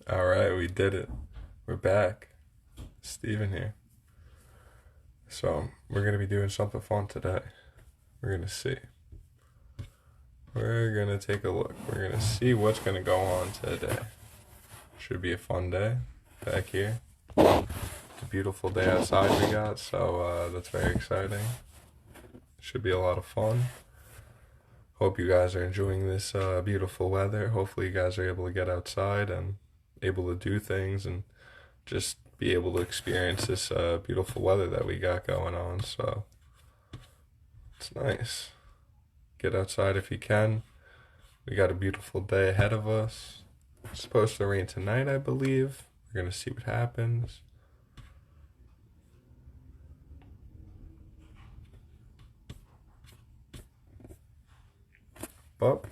All right, we did it. We're back. Steven here. So, we're going to be doing something fun today. We're going to see. We're going to take a look. We're going to see what's going to go on today. Should be a fun day back here. It's a beautiful day outside we got, so that's very exciting. Should be a lot of fun. Hope you guys are enjoying this beautiful weather. Hopefully, you guys are able to get outside and able to do things and just be able to experience this beautiful weather that we got going on. So it's nice. Get outside if you can. We got a beautiful day ahead of us. It's supposed to rain tonight, I believe. We're gonna see what happens. But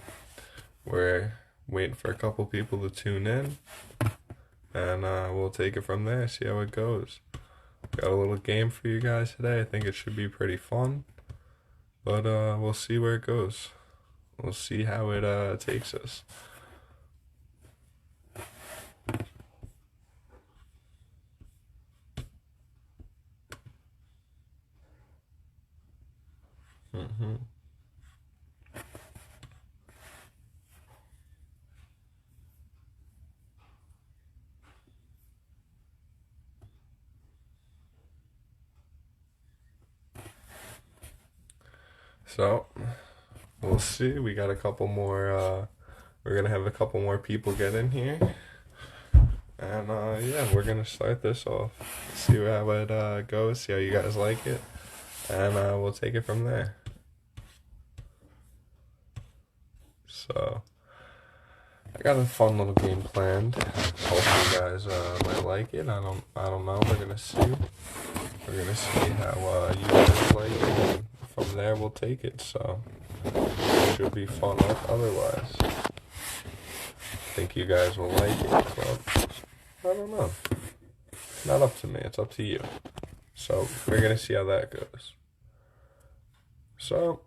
we're waiting for a couple people to tune in, and we'll take it from there. See how it goes. Got a little game for you guys today. I think it should be pretty fun. But we'll see where it goes. We'll see how it takes us. hmm So we'll see. We got a couple more. We're gonna have a couple more people get in here, and yeah, we're gonna start this off. See how it goes. See how you guys like it, and we'll take it from there. So I got a fun little game planned. Hopefully you guys might like it. I don't know. We're gonna see. We're gonna see how you guys like it. And from there, we'll take it. So should be fun otherwise. Think you guys will like it, but I don't know. Not up to me. It's up to you. So we're gonna see how that goes. So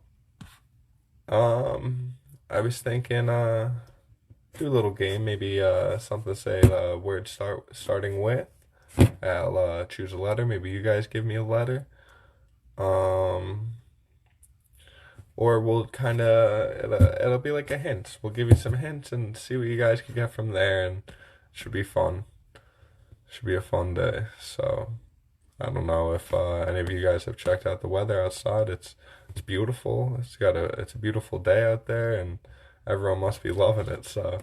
I was thinking do a little game, maybe something to say the word starting with. I'll choose a letter. Maybe you guys give me a letter. Um, or we'll kind of it'll be like a hint. We'll give you some hints and see what you guys can get from there, and it should be fun. Should be a fun day. So I don't know if any of you guys have checked out the weather outside. It's beautiful. It's a beautiful day out there, and everyone must be loving it. So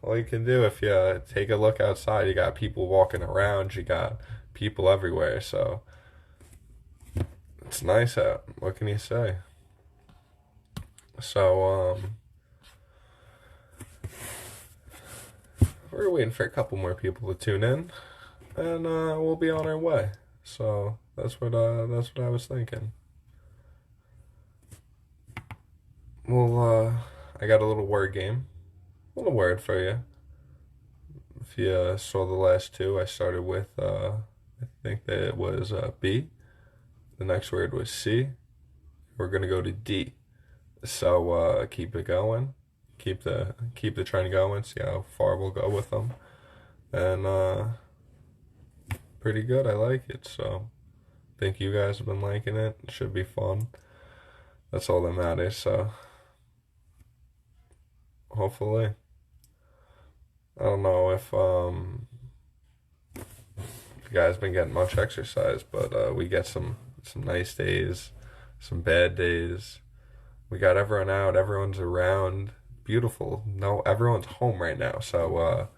all you can do if you take a look outside, you got people walking around. You got people everywhere. So it's nice out. What can you say? So we're waiting for a couple more people to tune in, and we'll be on our way. So that's what I was thinking. Well, I got a little word game, a little word for you. If you saw the last two, I started with I think that it was B. The next word was C. We're gonna go to D. So keep it going, keep the trend going. See how far we'll go with them, and pretty good. I like it. So think you guys have been liking it. It should be fun. That's all that matters. So hopefully, I don't know if you guys been getting much exercise, but we get some nice days, some bad days. We got everyone out, everyone's around. Beautiful. No, everyone's home right now, so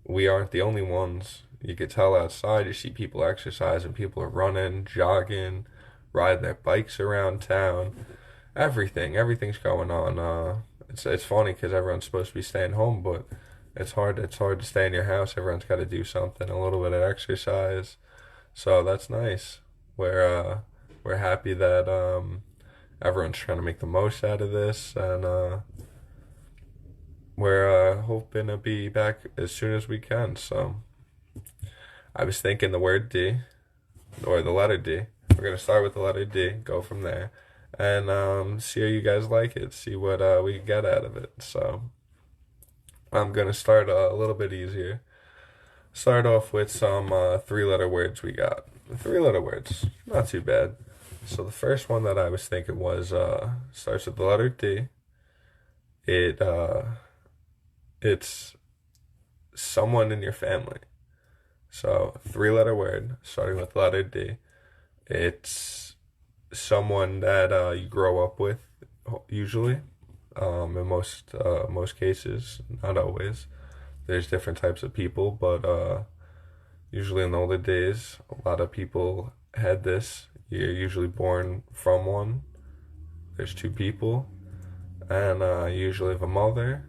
we aren't the only ones. You could tell outside. You see people exercising, people are running, jogging, riding their bikes around town. Everything's going on. It's funny because everyone's supposed to be staying home, but it's hard to stay in your house. Everyone's got to do something, a little bit of exercise. So that's nice. We're happy that everyone's trying to make the most out of this, and we're hoping to be back as soon as we can. So I was thinking the word D or the letter D. We're gonna start with the letter D, go from there, and see how you guys like it. See what we can get out of it. So I'm gonna start a little bit easier. Start off with some three-letter words we got. Three-letter words, not too bad. So the first one that I was thinking was starts with the letter D. It it's someone in your family. So three-letter word starting with letter D. It's someone that you grow up with, usually. In most cases, not always. There's different types of people, but usually in the older days, a lot of people had this. You're usually born from one. There's two people, and usually have a mother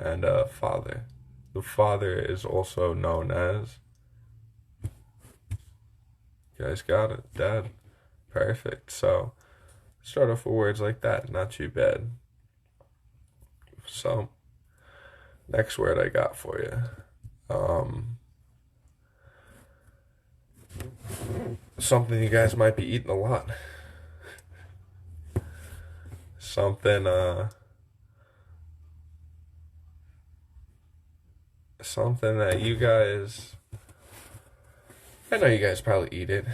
and a father. The father is also known as, you guys got it, dad. Perfect. So start off with words like that. Not too bad. So next word I got for you. Something you guys might be eating a lot. Something something that you guys, I know you guys probably eat it.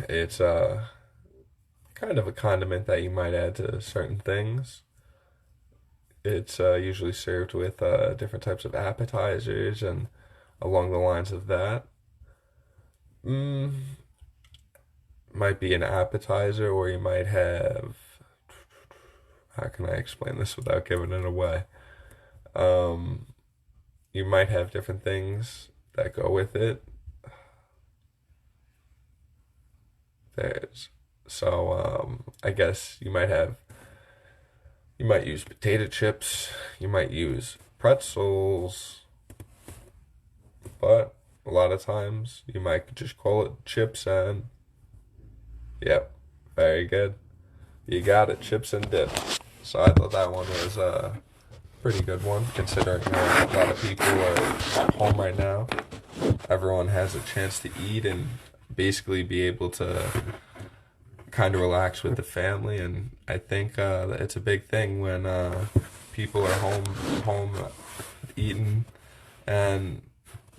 It's kind of a condiment that you might add to certain things. It's usually served with different types of appetizers and along the lines of that. Mm, might be an appetizer, or you might have. How can I explain this without giving it away? Um, you might have different things that go with it. There's I guess you might use potato chips, you might use pretzels, but a lot of times you might just call it chips and yep, very good. You got it, chips and dip. So I thought that one was a pretty good one, considering a lot of people are at home right now. Everyone has a chance to eat and basically be able to kind of relax with the family, and I think it's a big thing when people are home eating, and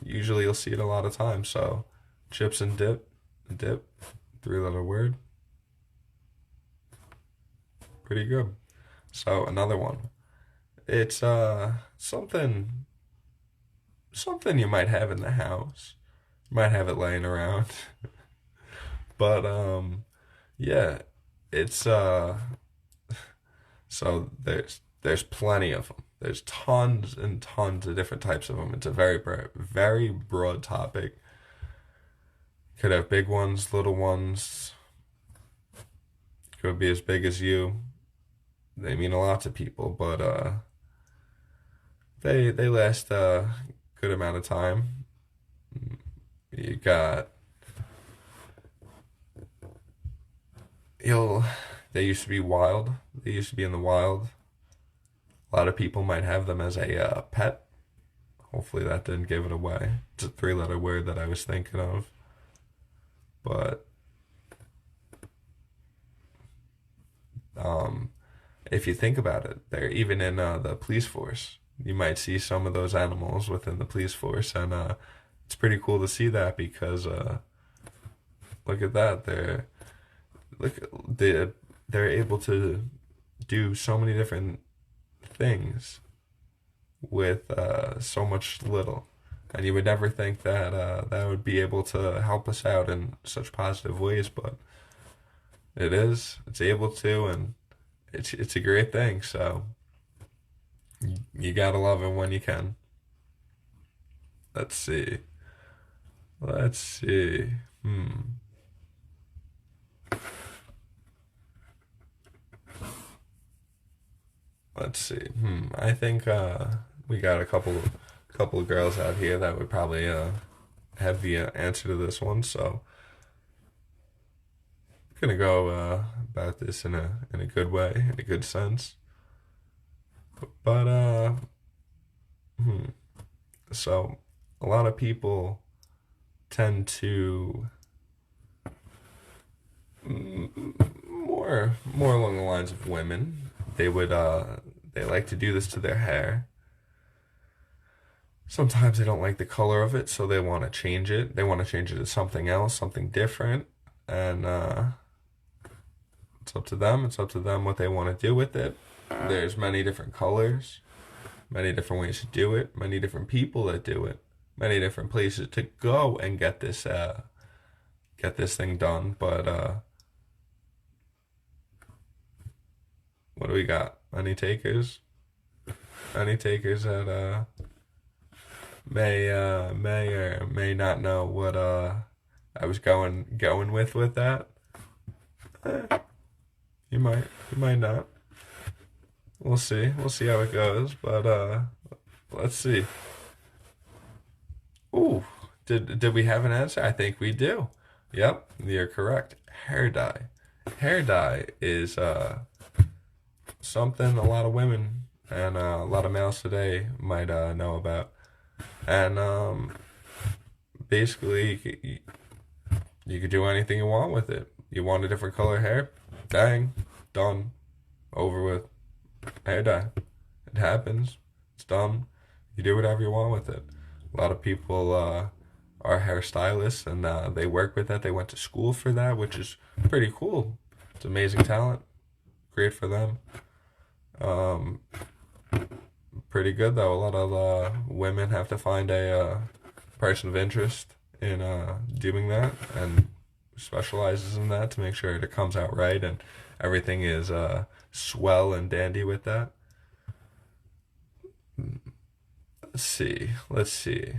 usually you'll see it a lot of times. So chips and dip, three-letter word, pretty good. So another one, it's something you might have in the house, you might have it laying around, but yeah, it's so there's plenty of them. There's tons and tons of different types of them. It's a very broad topic. Could have big ones, little ones. Could be as big as you. They mean a lot to people, but they last a good amount of time. You got you'll. They used to be wild. They used to be in the wild. A lot of people might have them as a pet. Hopefully that didn't give it away. It's a three-letter word that I was thinking of. But um, if you think about it, they're even in the police force. You might see some of those animals within the police force, and it's pretty cool to see that because look at that. Look they they're able to do so many different things with so much little. And you would never think that that would be able to help us out in such positive ways, but it is. It's able to, and it's a great thing. So you gotta love it when you can. Let's see. Let's see. Let's see. I think we got a couple of girls out here that would probably have the answer to this one. So I'm gonna go about this in a good way, in a good sense. But hmm. So a lot of people tend to more along the lines of women. They like to do this to their hair. sometimes they don't like the color of it, so they want to change it. They want to change it to something else, something different, and it's up to them. It's up to them what they want to do with it. There's many different colors, many different ways to do it, many different people that do it, many different places to go and get this thing done. But what do we got? Any takers? Any takers that may or may not know what I was going with that? Eh, you might not. We'll see. We'll see how it goes. But let's see. Ooh, did we have an answer? I think we do. Yep, you're correct. Hair dye. Hair dye is something a lot of women and a lot of males today might know about. And basically, you could do anything you want with it. You want a different color hair? Bang, done, over with. Hair dye. It happens. It's done. You do whatever you want with it. A lot of people are hairstylists and they work with that. They went to school for that, which is pretty cool. It's amazing talent. Great for them. Um, Pretty good though. A lot of women have to find a person of interest in doing that and specializes in that to make sure it comes out right and everything is swell and dandy with that. Let's see. Let's see.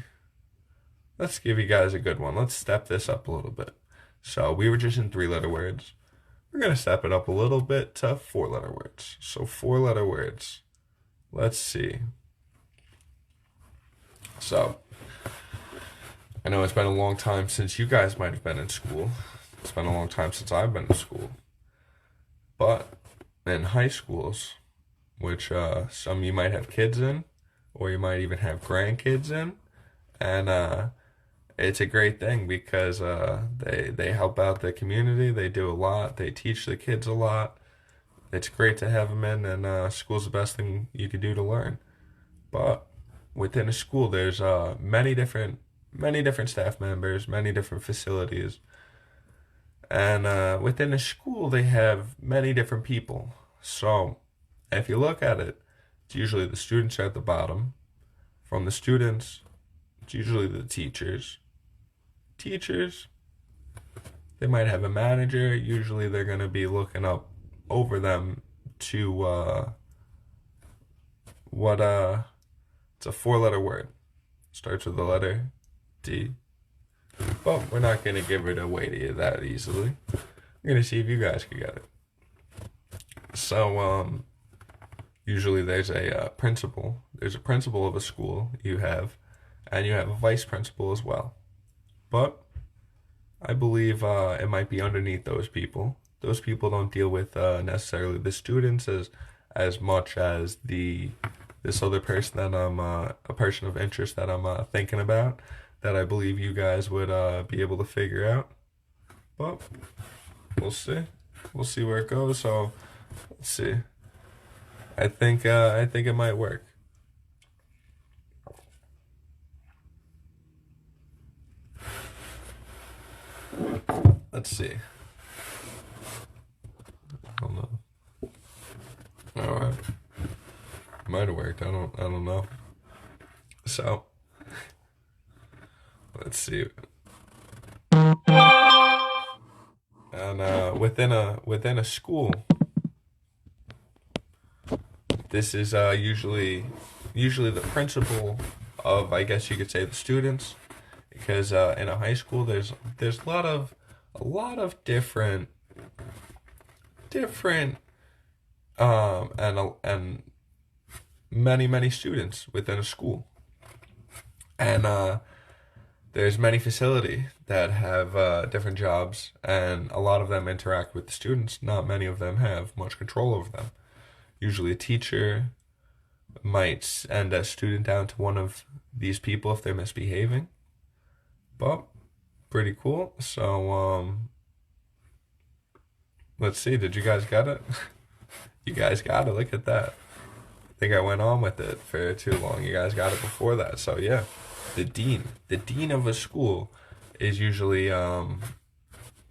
Let's give you guys a good one. Let's step this up a little bit. So we were just in 3-letter words. We're gonna step it up a little bit to 4-letter words. So 4-letter words. Let's see. So I know it's been a long time since you guys might have been in school. It's been a long time since I've been in school. But in high schools, which some you might have kids in, or you might even have grandkids in, and it's a great thing because they help out the community. They do a lot. They teach the kids a lot. It's great to have them in, and school's the best thing you could do to learn. But within a school, there's many different staff members, many different facilities, and within a school, they have many different people. So if you look at it, it's usually the students are at the bottom. From the students, it's usually the teachers. Teachers, they might have a manager. Usually they're going to be looking up over them to what it's a 4-letter word. Starts with the letter D. But we're not going to give it away to you that easily. We're going to see if you guys can get it. So usually there's a principal. There's a principal of a school you have, and you have a vice principal as well. But I believe it might be underneath those people. Those people don't deal with necessarily the students as much as this other person that I'm a person of interest that I'm thinking about that I believe you guys would be able to figure out. But we'll see. We'll see where it goes. So let's see. I think it might work. Let's see. I don't know. All right. Might have worked. I don't know. So let's see. And within a school, this is usually the principal of, I guess you could say, the students, because in a high school there's a lot of different and many students within a school, and there's many facility that have different jobs, and a lot of them interact with the students. Not many of them have much control over them. Usually a teacher might send a student down to one of these people if they're misbehaving. But pretty cool. So let's see. Did you guys get it? You guys got it. Look at that. think I went on with it for too long. You guys got it before that. So yeah, the dean of a school is usually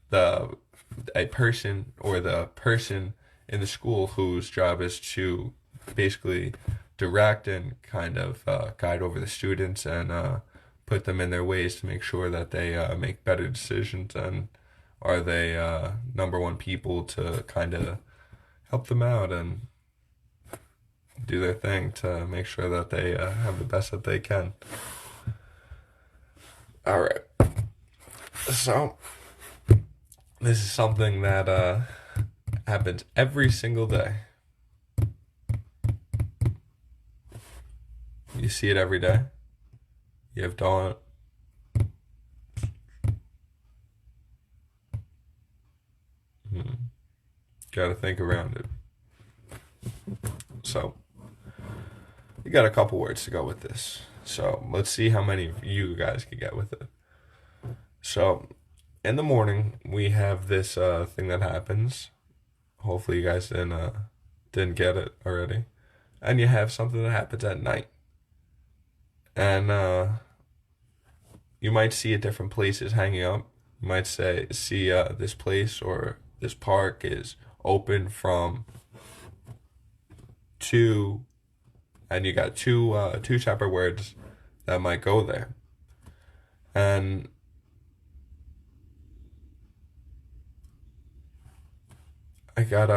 the a person or the person in the school whose job is to basically direct and kind of guide over the students and put them in their ways to make sure that they make better decisions and are they number one people to kind of help them out and do their thing to make sure that they have the best that they can. All right. So, this is something that happens every single day. You see it every day. You have dawn. Got to think around it. So, you got a couple words to go with this. So, let's see how many of you guys can get with it. So, in the morning, we have this thing that happens. Hopefully, you guys didn't get it already. And you have something that happens at night. And you might see at different places hanging up. You might see this place or this park is open from 2, and you got two separate words that might go there. And I got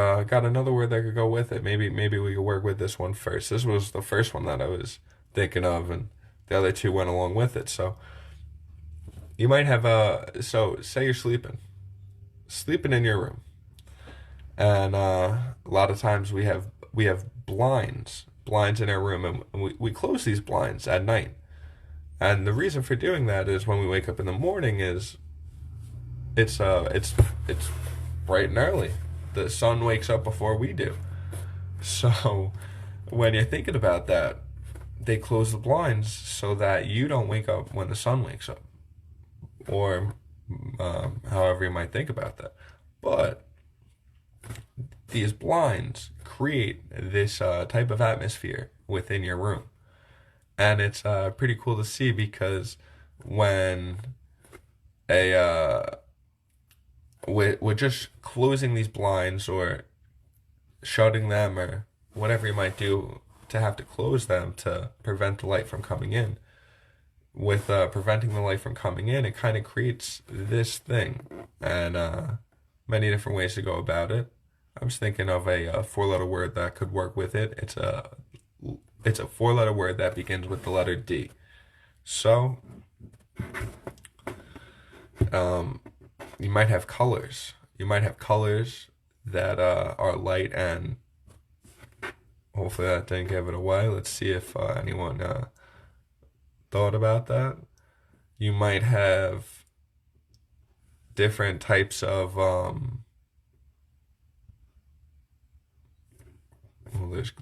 another word that could go with it. Maybe we could work with this one first. This was the first one that I was thinking of, and the other two went along with it. So you might have so say you're sleeping in your room, and a lot of times we have blinds in our room, and we close these blinds at night. And the reason for doing that is when we wake up in the morning is it's bright and early. The sun wakes up before we do. So when you're thinking about that, they close the blinds so that you don't wake up when the sun wakes up, or however you might think about that. But these blinds create this type of atmosphere within your room. And it's pretty cool to see because when we're just closing these blinds or shutting them or whatever you might do to have to close them to prevent the light from coming in. With preventing the light from coming in, it kind of creates this thing, and many different ways to go about it. I was thinking of a four-letter word that could work with it. It's a four-letter word that begins with the letter D. So, you might have colors. You might have colors that are light, and hopefully that didn't give it away. Let's see if anyone thought about that. You might have different types of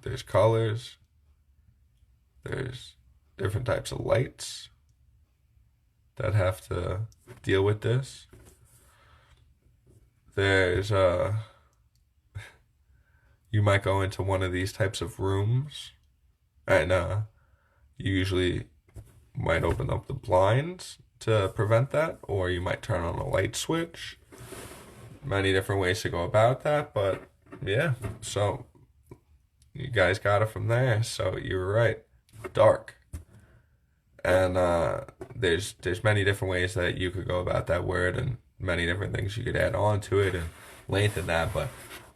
there's colors. There's different types of lights that have to deal with this. There's you might go into one of these types of rooms, and you usually might open up the blinds to prevent that, or you might turn on a light switch. Many different ways to go about that, but yeah, so you guys got it from there. So you were right, dark. And there's many different ways that you could go about that word, and many different things you could add on to it and lengthen that, but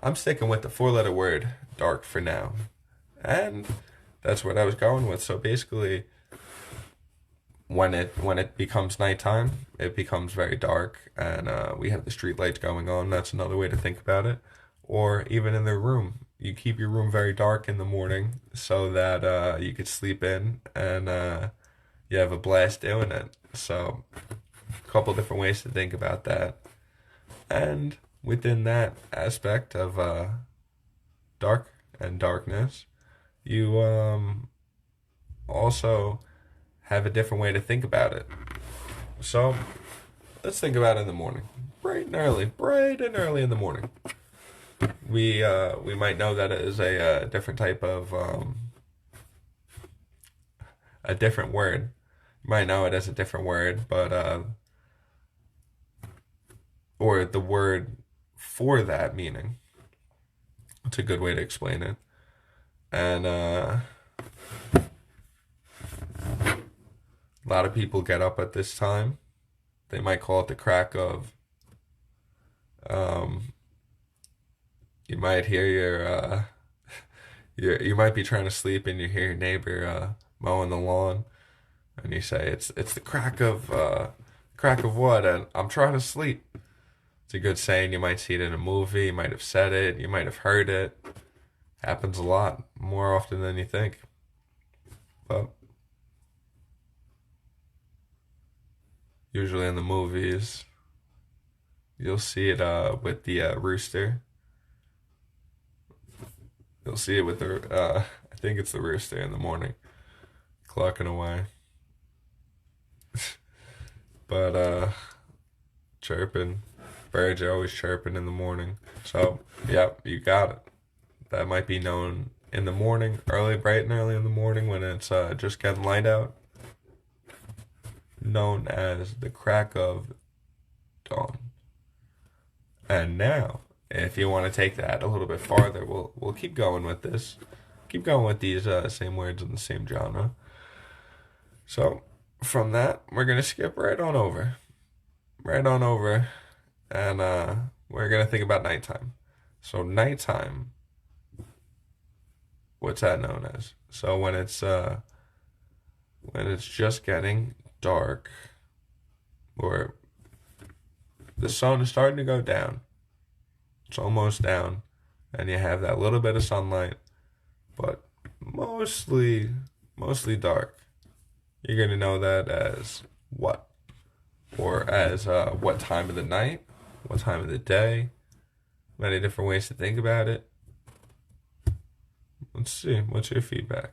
I'm sticking with the four-letter word dark for now. And that's what I was going with. So basically, when it becomes nighttime, it becomes very dark, and we have the street lights going on. That's another way to think about it. Or even in the room, you keep your room very dark in the morning so that you could sleep in, and you have a blast doing it. So a couple different ways to think about that. And within that aspect of dark and darkness, you also have a different way to think about it. So let's think about it in the morning, bright and early in the morning. We might know that it is a different type of a different word. You might know it as a different word, but or the word for that meaning. It's a good way to explain it. And a lot of people get up at this time. They might call it the crack of. Um, you might hear you might be trying to sleep and you hear your neighbor mowing the lawn, and you say it's the crack of what? And I'm trying to sleep. It's a good saying. You might see it in a movie. You might have said it. You might have heard it. Happens a lot, more often than you think. But usually in the movies, you'll see it with the rooster. You'll see it with the I think it's the rooster in the morning, clucking away. But chirping. Birds are always chirping in the morning. So, yep, you got it. That might be known in the morning, early, bright and early in the morning when it's just getting light out. Known as the crack of dawn. And now, if you want to take that a little bit farther, we'll keep going with this. Keep going with these same words in the same genre. So, from that, we're going to skip right on over. Right on over. And we're going to think about nighttime. So, nighttime, what's that known as? So, when it's just getting dark, or the sun is starting to go down, it's almost down, and you have that little bit of sunlight, but mostly dark. You're going to know that as what? Or as what time of the night? What time of the day? Many different ways to think about it. Let's see. What's your feedback?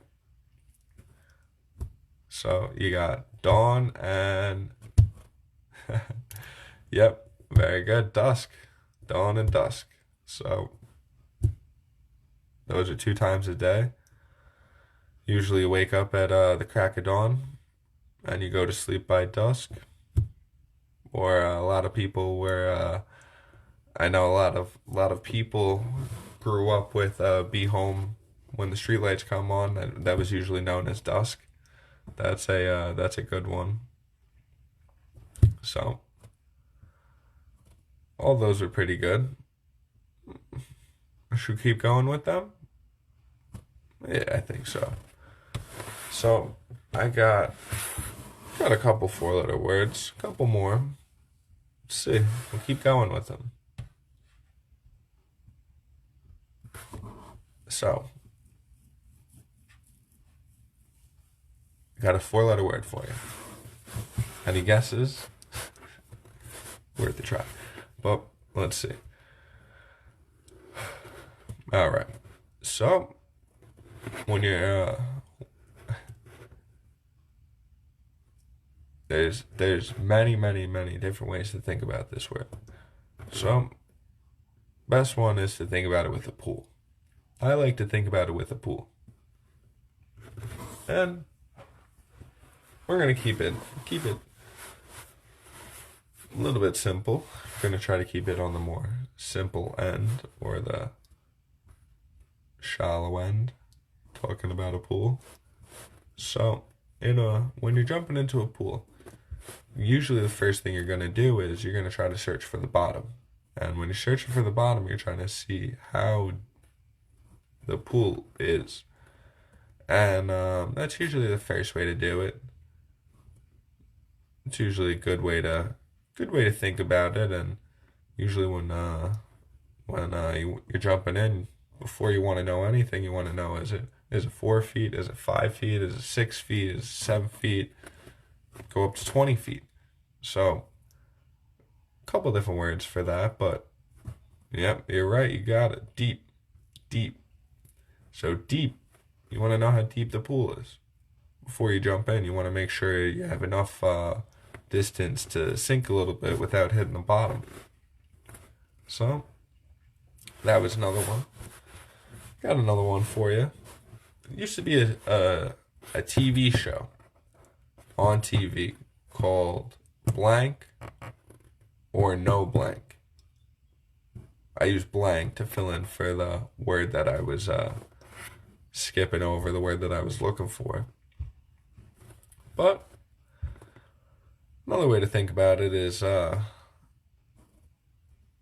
So you got dawn and yep, very good. Dusk. Dawn and dusk. So those are 2 times a day. Usually you wake up at the crack of dawn and you go to sleep by dusk. Or a lot of people where I know a lot of people grew up with be home when the streetlights come on. That was usually known as dusk. That's a good one. So all those are pretty good. Should we keep going with them? Yeah, I think so. So I got a couple 4-letter words, a couple more. Let's see. We'll keep going with them. So got a 4-letter word for you. Any guesses? Worth a try. But let's see. All right. So when you're there's many different ways to think about this word. So best one is to think about it with a pool. I like to think about it with a pool. And we're gonna keep it a little bit simple. We're gonna try to keep it on the more simple end, or the shallow end, talking about a pool. So when you're jumping into a pool, usually the first thing you're gonna do is you're gonna try to search for the bottom. And when you're searching for the bottom, you're trying to see how the pool is. And that's usually the first way to do it. It's usually a good way to think about it. And usually when you're jumping in, before you want to know anything, you want to know, is it 4 feet? Is it 5 feet? Is it 6 feet? Is it 7 feet? Go up to 20 feet. So a couple different words for that, but yep, you're right. You got it. Deep. So deep. You want to know how deep the pool is. Before you jump in, you want to make sure you have enough distance to sink a little bit without hitting the bottom. So that was another one. Got another one for you. It used to be a TV show. on TV called blank or no blank. I use blank to fill in for the word that I was skipping over, the word that I was looking for. But another way to think about it is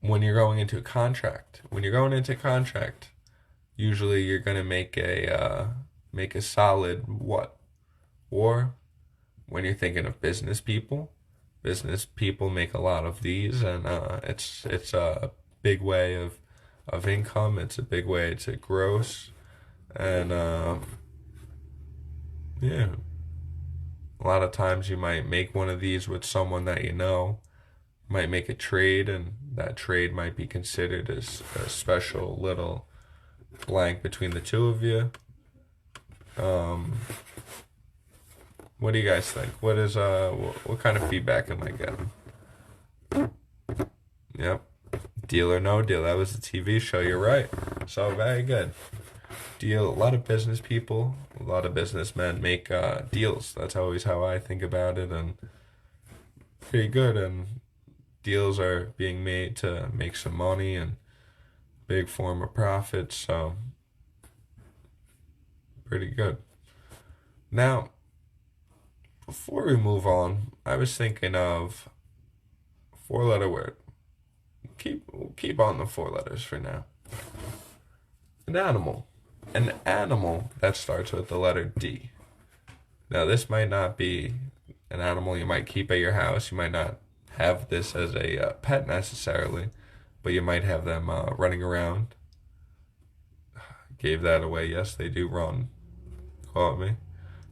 when you're going into a contract. When you're going into a contract, usually you're gonna make a solid what? Or when you're thinking of business people make a lot of these, and it's a big way of income. It's a big way to gross, and yeah, a lot of times you might make one of these with someone that you know. Might make a trade, and that trade might be considered as a special little blank between the two of you. Um, what do you guys think? What kind of feedback am I getting? Yep. Deal or No Deal. That was the TV show. You're right. So very good. Deal. A lot of business people, a lot of businessmen make deals. That's always how I think about it, and pretty good. And deals are being made to make some money and big form of profit. So pretty good. Now, before we move on, I was thinking of four-letter word. We'll keep on the four letters for now. An animal. An animal that starts with the letter D. Now, this might not be an animal you might keep at your house. You might not have this as a pet necessarily, but you might have them running around. Gave that away. Yes, they do run. Caught me.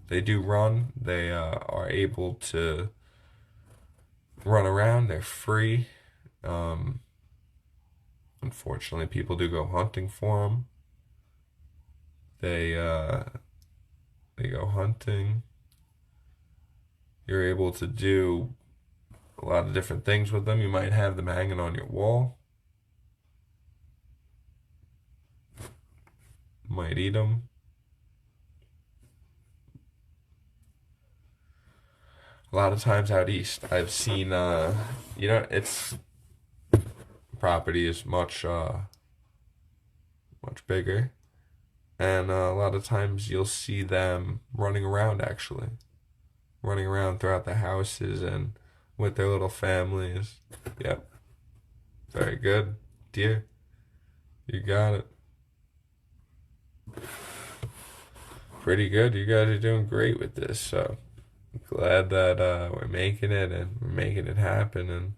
They do run. They are able to run around. They're free. Unfortunately, people do go hunting for them. They go hunting. You're able to do a lot of different things with them. You might have them hanging on your wall. Might eat them. A lot of times out east, I've seen, it's property is much bigger, and a lot of times you'll see them running around actually, running around throughout the houses and with their little families. Yep, very good, dear. You got it. Pretty good. You guys are doing great with this. So glad that we're making it and we're making it happen, and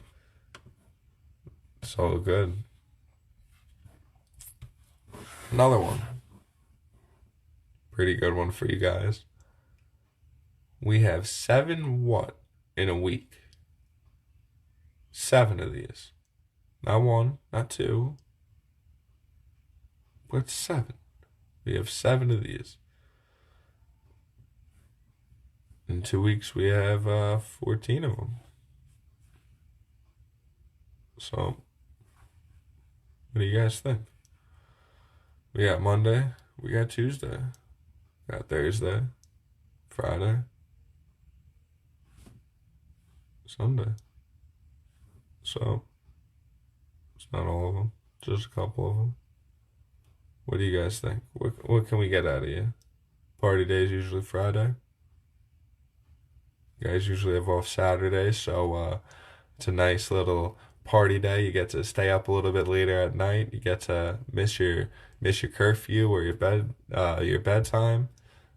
it's all good. Another one. Pretty good one for you guys. We have 7 what in a week? 7 of these. Not 1, not 2, but 7. We have 7 of these. In 2 weeks, we have 14 of them. So, what do you guys think? We got Monday, we got Tuesday, we got Thursday, Friday, Sunday. So, it's not all of them, just a couple of them. What do you guys think? What can we get out of you? Party days usually Friday. You guys usually have off Saturday, so it's a nice little party day. You get to stay up a little bit later at night. You get to miss your curfew or your bedtime,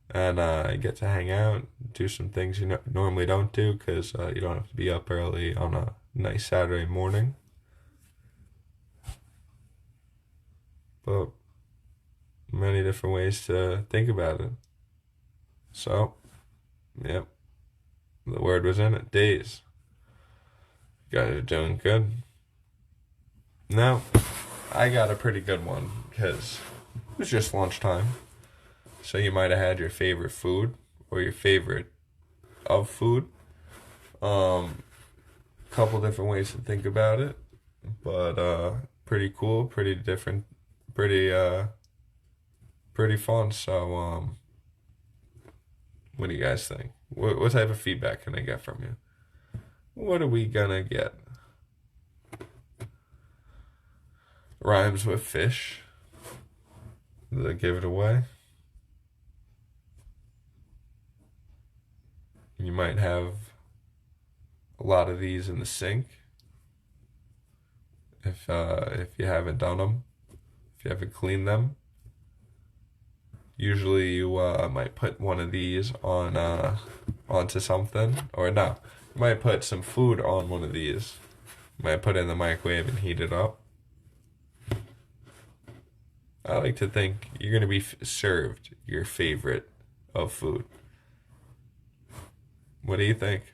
and you get to hang out, do some things you normally don't do because you don't have to be up early on a nice Saturday morning. But many different ways to think about it. So, yep, the word was in it. Days. You guys are doing good. Now, I got a pretty good one because it was just lunchtime. So you might have had your favorite food or your favorite of food. Couple different ways to think about it, but pretty cool, pretty different, pretty fun. So What do you guys think? What type of feedback can I get from you? What are we gonna get? Rhymes with fish. Did I give it away? You might have a lot of these in the sink if you haven't done them, if you haven't cleaned them. Usually you might put one of these on onto something, or no, you might put some food on one of these. You might put it in the microwave and heat it up. I like to think you're gonna be served your favorite of food. What do you think?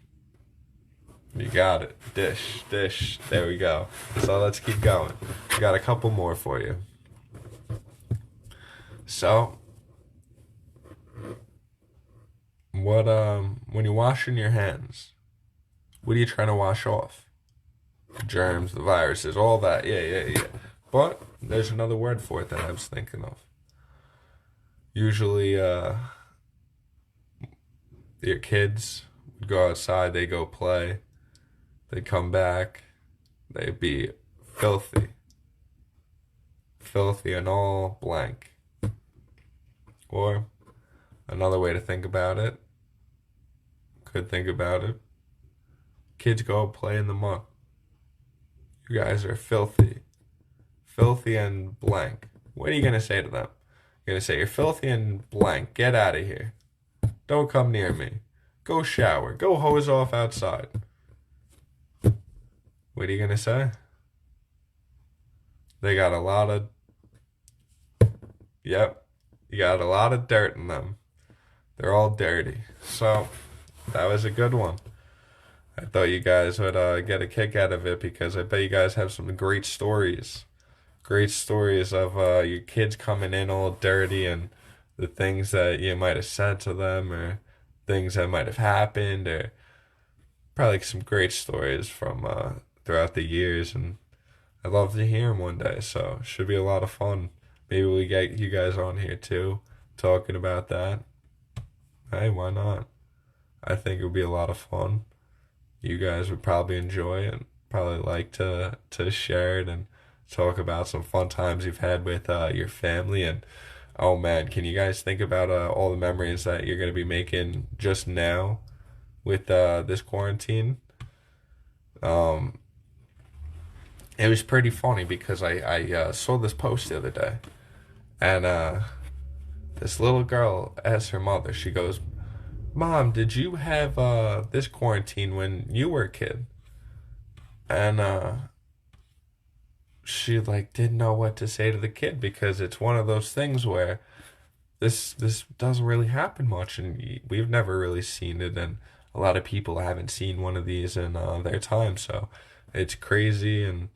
You got it. Dish, dish. There we go. So let's keep going. We got a couple more for you. So, what when you're washing your hands, what are you trying to wash off? The germs, the viruses, all that. Yeah, yeah, yeah. But there's another word for it that I was thinking of. Usually, your kids would go outside, they go play, they come back, they'd be filthy, filthy and all blank. Or another way to think about it, could think about it, kids go play in the mud. You guys are filthy, filthy and blank. What are you gonna say to them? You're gonna say, you're filthy and blank, get out of here. Don't come near me. Go shower. Go hose off outside. What are you gonna say? They got a lot of, yep, you got a lot of dirt in them. They're all dirty. So, that was a good one. I thought you guys would get a kick out of it because I bet you guys have some great stories. Great stories of your kids coming in all dirty and the things that you might have said to them or things that might have happened or probably some great stories from throughout the years, and I'd love to hear them one day. So should be a lot of fun. Maybe we get you guys on here too, talking about that. Hey, why not? I think it would be a lot of fun. You guys would probably enjoy it, probably like to share it and talk about some fun times you've had with your family. And oh man, can you guys think about all the memories that you're gonna be making just now with this quarantine? Um, it was pretty funny because I saw this post the other day, and this little girl asked her mother. She goes, "Mom, did you have this quarantine when you were a kid?" And she like didn't know what to say to the kid because it's one of those things where this doesn't really happen much, and we've never really seen it, and a lot of people haven't seen one of these in their time. So it's crazy and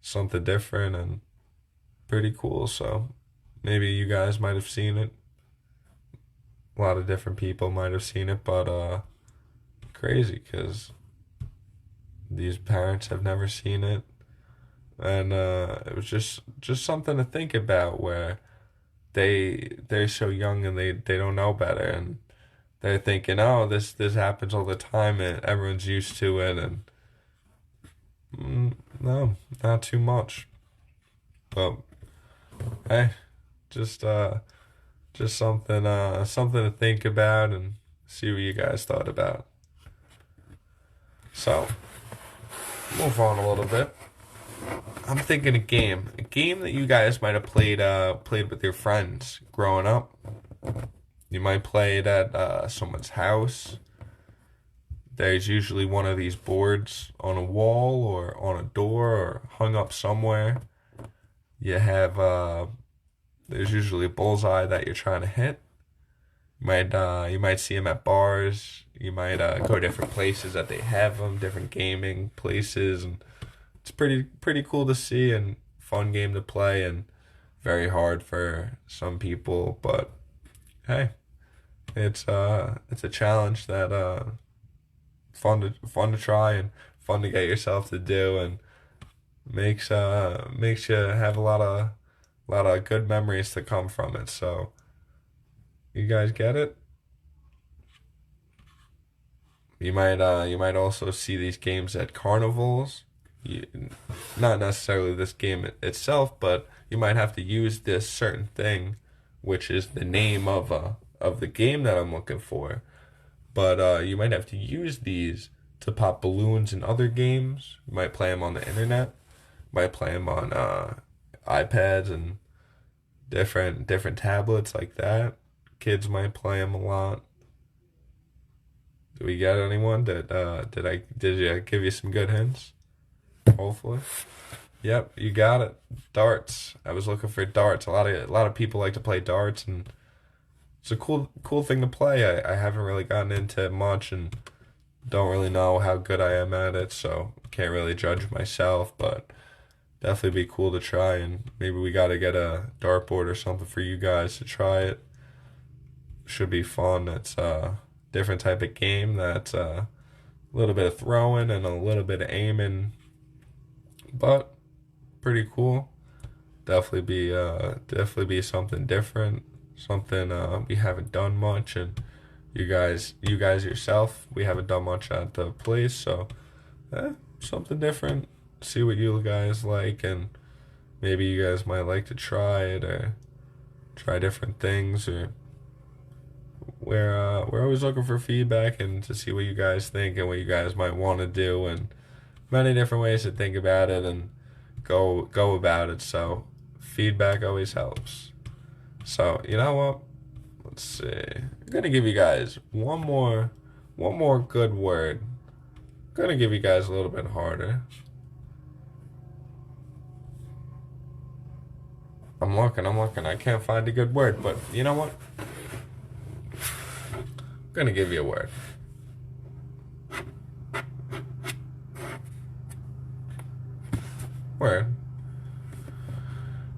something different and pretty cool. So maybe you guys might have seen it. A lot of different people might have seen it, but crazy because these parents have never seen it, and it was just something to think about where they're so young and they don't know better, and they're thinking, oh, this happens all the time and everyone's used to it, and no, not too much. But hey, just something to think about and see what you guys thought about. So move on a little bit. I'm thinking a game that you guys might have played with your friends growing up. You might play it at someone's house. There's usually one of these boards on a wall or on a door or hung up somewhere. You have there's usually a bullseye that you're trying to hit. You might see them at bars. You might go to different places that they have them, different gaming places, and it's pretty cool to see and fun game to play and very hard for some people. But hey, it's a challenge that fun to try and fun to get yourself to do, and makes you have a lot of good memories to come from it. So you guys get it? You might also see these games at carnivals. You, Not necessarily this game itself, but you might have to use this certain thing, which is the name of the game that I'm looking for. But you might have to use these to pop balloons in other games. You might play them on the internet. Might play them on iPads and different tablets like that. Kids might play them a lot. Do we get anyone that did you give you some good hints? Hopefully. Yep, you got it. Darts. I was looking for darts. A lot of people like to play darts, and it's a cool thing to play. I haven't really gotten into it much and don't really know how good I am at it, so can't really judge myself, but definitely be cool to try, and maybe we got to get a dartboard or something for you guys to try it. Should be fun. It's a different type of game that's a little bit of throwing and a little bit of aiming, but pretty cool. Definitely be something different, something we haven't done much, and you guys yourself, we haven't done much at the place, so something different. See what you guys like, and maybe you guys might like to try it or try different things, or we're always looking for feedback and to see what you guys think and what you guys might want to do, and many different ways to think about it and go about it. So feedback always helps. So you know what? Let's see. I'm gonna give you guys one more good word. I'm gonna give you guys a little bit harder. I'm looking. I can't find a good word, but you know what? I'm gonna give you a word. Word.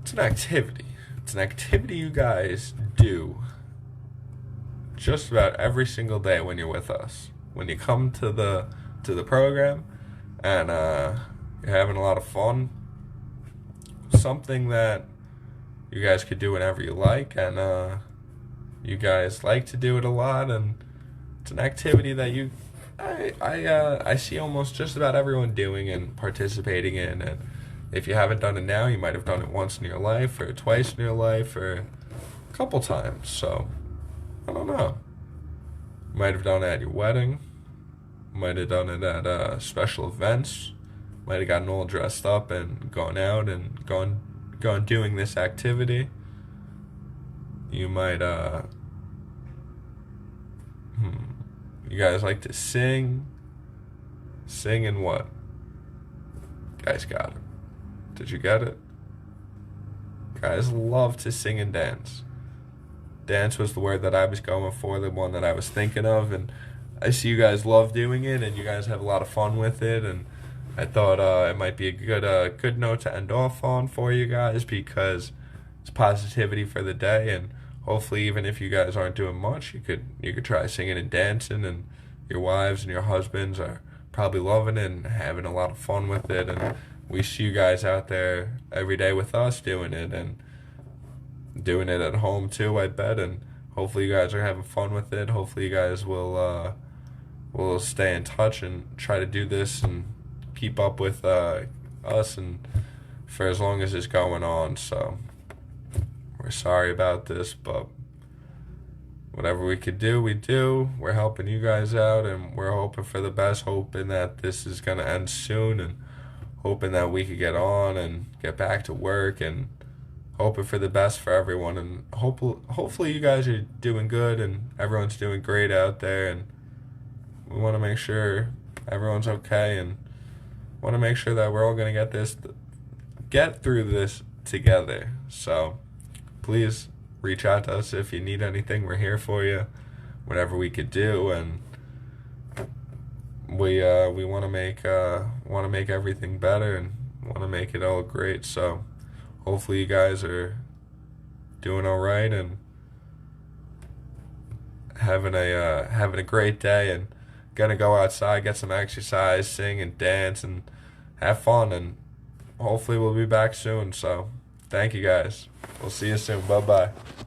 It's an activity. It's an activity you guys do just about every single day when you're with us. When you come to the program and you're having a lot of fun. Something that you guys could do whenever you like, and you guys like to do it a lot, and it's an activity that I see almost just about everyone doing and participating in. And if you haven't done it now, you might have done it once in your life, or twice in your life, or a couple times. So I don't know. You might have done it at your wedding. Might have done it at special events. Might have gotten all dressed up and gone out and gone doing this activity. You might you guys like to sing. Sing and what? Guys got it. Did you get it? Guys love to sing and dance. Dance was the word that I was going for, the one that I was thinking of, and I see you guys love doing it, and you guys have a lot of fun with it, and I thought it might be a good note to end off on for you guys, because it's positivity for the day, and hopefully even if you guys aren't doing much, you could try singing and dancing, and your wives and your husbands are probably loving it and having a lot of fun with it, and we see you guys out there every day with us doing it, and doing it at home too, I bet, and hopefully you guys are having fun with it. Hopefully you guys will stay in touch and try to do this and keep up with us and for as long as it's going on. So we're sorry about this, but whatever we could do, we do. We're helping you guys out, and we're hoping for the best, hoping that this is going to end soon, and hoping that we could get on and get back to work, and hoping for the best for everyone. And hopefully you guys are doing good and everyone's doing great out there, and we want to make sure everyone's okay, and want to make sure that we're all going to get through this together. So please reach out to us if you need anything. We're here for you, whatever we could do, and we want to make everything better and want to make it all great. So hopefully you guys are doing all right and having a great day, and gonna go outside, get some exercise, sing and dance and have fun, and hopefully we'll be back soon. So thank you guys. We'll see you soon. Bye bye.